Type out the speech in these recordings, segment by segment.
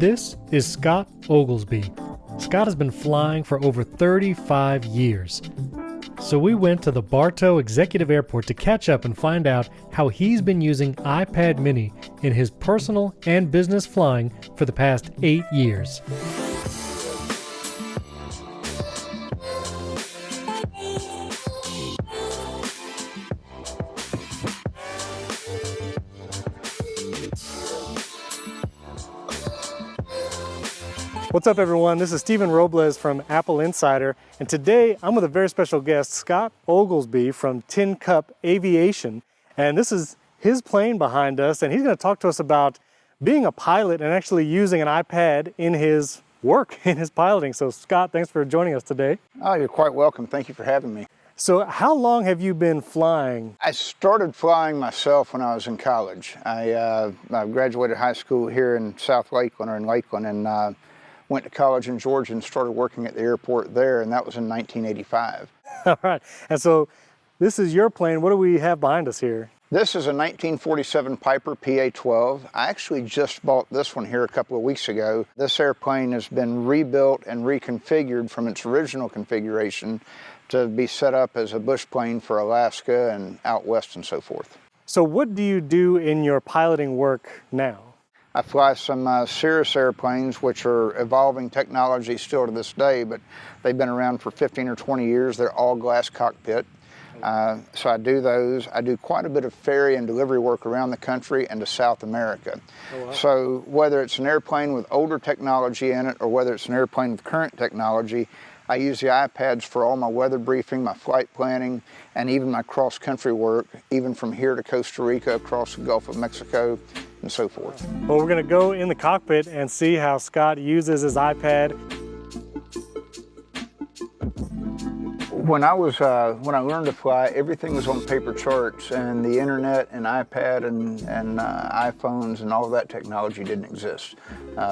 This is Scott Oglesby. Scott has been flying for over 35 years. So we went to the Bartow Executive Airport to catch up and find out how he's been using iPad mini in his personal and business flying for the past 8 years. What's up, everyone? This is Stephen Robles from AppleInsider, and today I'm with a very special guest, Scott Oglesby from Tin Cup Aviation, and this is his plane behind us, and he's going to talk to us about being a pilot and actually using an iPad in his work, in his piloting. So Scott, thanks for joining us today. Oh, you're quite welcome. Thank you for having me. So how long have you been flying? I started flying myself when I was in college. I graduated high school here in South Lakeland, or in Lakeland, and went to college in Georgia and started working at the airport there, and that was in 1985. All right, and so this is your plane. What do we have behind us here? This is a 1947 Piper PA-12. I actually just bought this one here a couple of weeks ago. This airplane has been rebuilt and reconfigured from its original configuration to be set up as a bush plane for Alaska and out west and so forth. So what do you do in your piloting work now? I fly some Cirrus airplanes, which are evolving technology still to this day, but they've been around for 15 or 20 years. They're all glass cockpit. So I do those. I do quite a bit of ferry and delivery work around the country and to South America. Oh, wow. So whether it's an airplane with older technology in it or whether it's an airplane with current technology, I use the iPads for all my weather briefing, my flight planning, and even my cross-country work, even from here to Costa Rica, across the Gulf of Mexico, and so forth. Well, we're going to go in the cockpit and see how Scott uses his iPad. When I learned to fly, everything was on paper charts, and the internet and iPad and iPhones and all of that technology didn't exist.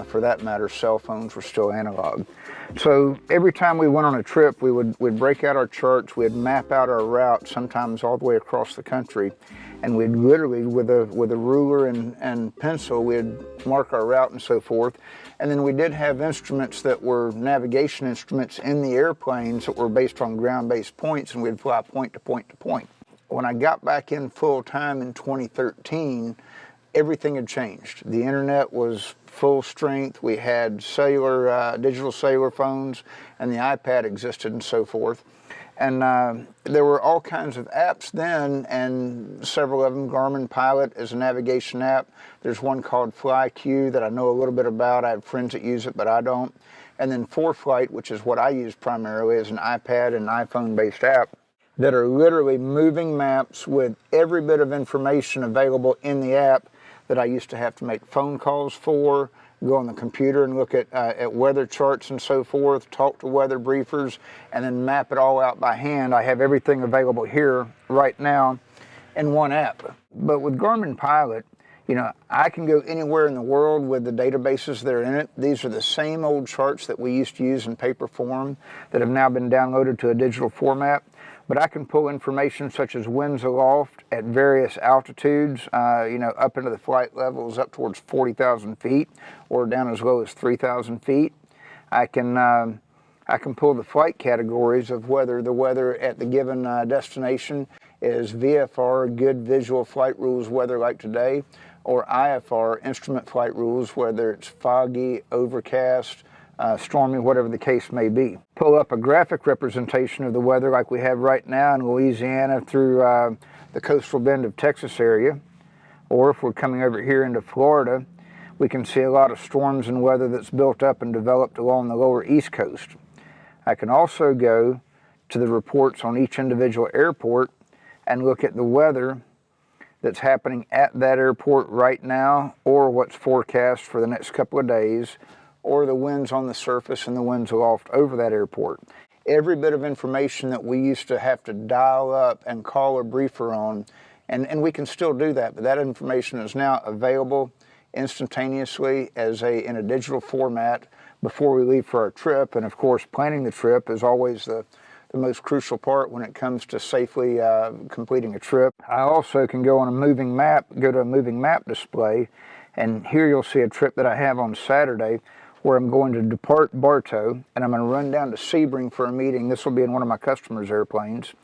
For that matter, cell phones were still analog. So every time we went on a trip, we'd break out our charts, we'd map out our route, sometimes all the way across the country, and we'd literally, with a ruler and pencil, we'd mark our route and so forth. And then we did have instruments that were navigation instruments in the airplanes that were based on ground-based points, and we'd fly point to point to point. When I got back in full time in 2013, everything had changed. The internet was full strength. We had digital cellular phones, and the iPad existed and so forth. And there were all kinds of apps then, and several of them. Garmin Pilot is a navigation app. There's one called FlyQ that I know a little bit about. I have friends that use it, but I don't. And then ForeFlight, which is what I use primarily, is an iPad and iPhone-based app that are literally moving maps with every bit of information available in the app that I used to have to make phone calls for, go on the computer and look at weather charts and so forth, talk to weather briefers, and then map it all out by hand. I have everything available here right now in one app. But with Garmin Pilot, you know, I can go anywhere in the world with the databases that are in it. These are the same old charts that we used to use in paper form that have now been downloaded to a digital format. But I can pull information such as winds aloft at various altitudes, up into the flight levels up towards 40,000 feet or down as low as 3,000 feet. I can pull the flight categories of whether the weather at the given destination is VFR, good visual flight rules weather like today, or IFR, instrument flight rules, whether it's foggy, overcast, stormy, whatever the case may be. Pull up a graphic representation of the weather like we have right now in Louisiana through the coastal bend of Texas area, or if we're coming over here into Florida, we can see a lot of storms and weather that's built up and developed along the lower East Coast. I can also go to the reports on each individual airport and look at the weather that's happening at that airport right now, or what's forecast for the next couple of days, or the winds on the surface and the winds aloft over that airport. Every bit of information that we used to have to dial up and call a briefer on, and we can still do that, but that information is now available instantaneously in a digital format before we leave for our trip. And of course, planning the trip is always the most crucial part when it comes to safely completing a trip. I also can go on a moving map, go to a moving map display, And here you'll see a trip that I have on Saturday where I'm going to depart Bartow and I'm going to run down to Sebring for a meeting. This will be in one of my customers' airplanes.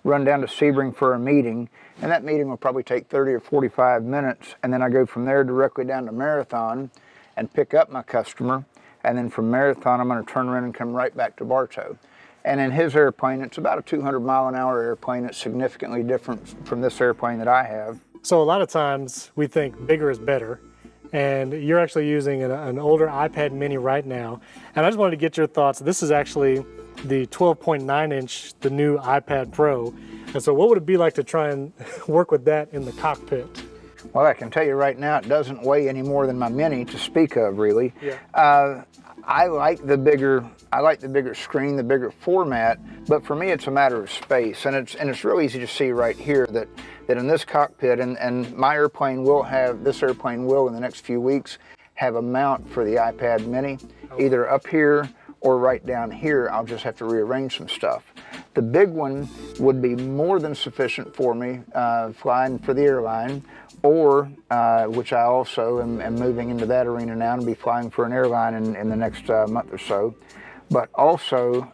Run down to Sebring for a meeting, and that meeting will probably take 30 or 45 minutes, and then I go from there directly down to Marathon and pick up my customer, and then from Marathon I'm going to turn around and come right back to Bartow. And in his airplane, it's about a 200-mile-an-hour airplane. It's significantly different from this airplane that I have. So a lot of times we think bigger is better, and you're actually using an older iPad mini right now. And I just wanted to get your thoughts. This is actually the 12.9 inch, the new iPad Pro. And so what would it be like to try and work with that in the cockpit? Well, I can tell you right now, it doesn't weigh any more than my mini to speak of, really. Yeah. I like the bigger screen, the bigger format, but for me it's a matter of space, and it's real easy to see right here that in this cockpit, and my airplane will have, this airplane will in the next few weeks have a mount for the iPad mini, either up here or right down here. I'll just have to rearrange some stuff. The big one would be more than sufficient for me flying for the airline, or which I also am moving into that arena now and be flying for an airline in the next month or so. But also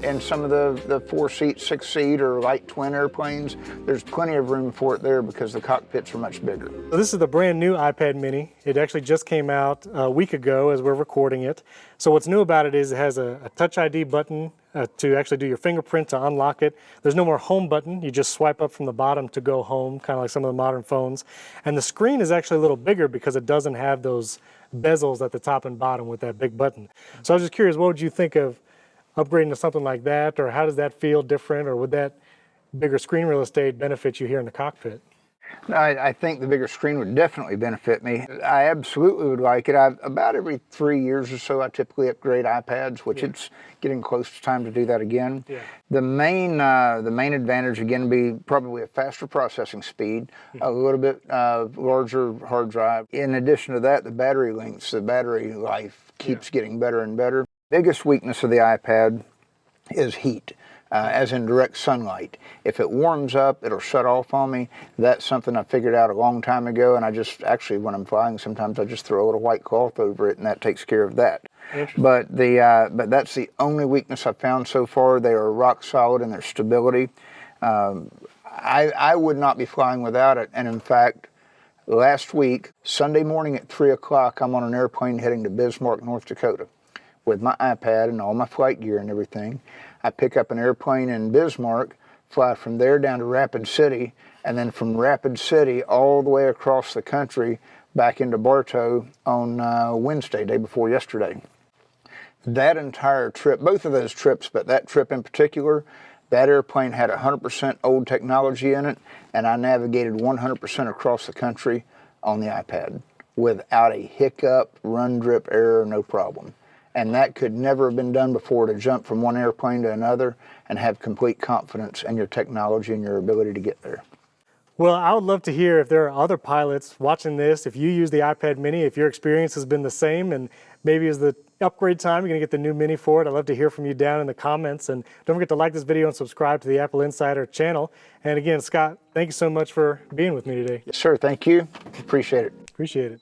in some of the 4-seat, 6-seat, or light twin airplanes, there's plenty of room for it there because the cockpits are much bigger. So this is the brand new iPad mini. It actually just came out a week ago as we're recording it. So what's new about it is it has a Touch ID button to actually do your fingerprint to unlock it. There's no more home button. You just swipe up from the bottom to go home, kind of like some of the modern phones. And the screen is actually a little bigger because it doesn't have those bezels at the top and bottom with that big button. So I was just curious, what would you think of upgrading to something like that, or how does that feel different, or would that bigger screen real estate benefit you here in the cockpit? I think the bigger screen would definitely benefit me. I absolutely would like it. About every 3 years or so, I typically upgrade iPads, which it's getting close to time to do that again. Yeah. The main advantage again would be probably a faster processing speed, a little bit larger hard drive. In addition to that, the battery lengths, the battery life keeps getting better and better. Biggest weakness of the iPad is heat. As in direct sunlight. If it warms up, it'll shut off on me. That's something I figured out a long time ago, and I just, actually when I'm flying, sometimes I just throw a little white cloth over it, and that takes care of that. But that's the only weakness I've found so far. They are rock solid in their stability. I would not be flying without it, and in fact, last week, Sunday morning at 3 o'clock, I'm on an airplane heading to Bismarck, North Dakota with my iPad and all my flight gear and everything. I pick up an airplane in Bismarck, fly from there down to Rapid City, and then from Rapid City all the way across the country back into Bartow on Wednesday, day before yesterday. That entire trip, both of those trips, but that trip in particular, that airplane had 100% old technology in it, and I navigated 100% across the country on the iPad without a hiccup, run, drip, error, no problem. And that could never have been done before, to jump from one airplane to another and have complete confidence in your technology and your ability to get there. Well, I would love to hear if there are other pilots watching this, if you use the iPad mini, if your experience has been the same, and maybe as the upgrade time, you're going to get the new mini for it. I'd love to hear from you down in the comments. And don't forget to like this video and subscribe to the Apple Insider channel. And again, Scott, thank you so much for being with me today. Yes, sir. Thank you. Appreciate it. Appreciate it.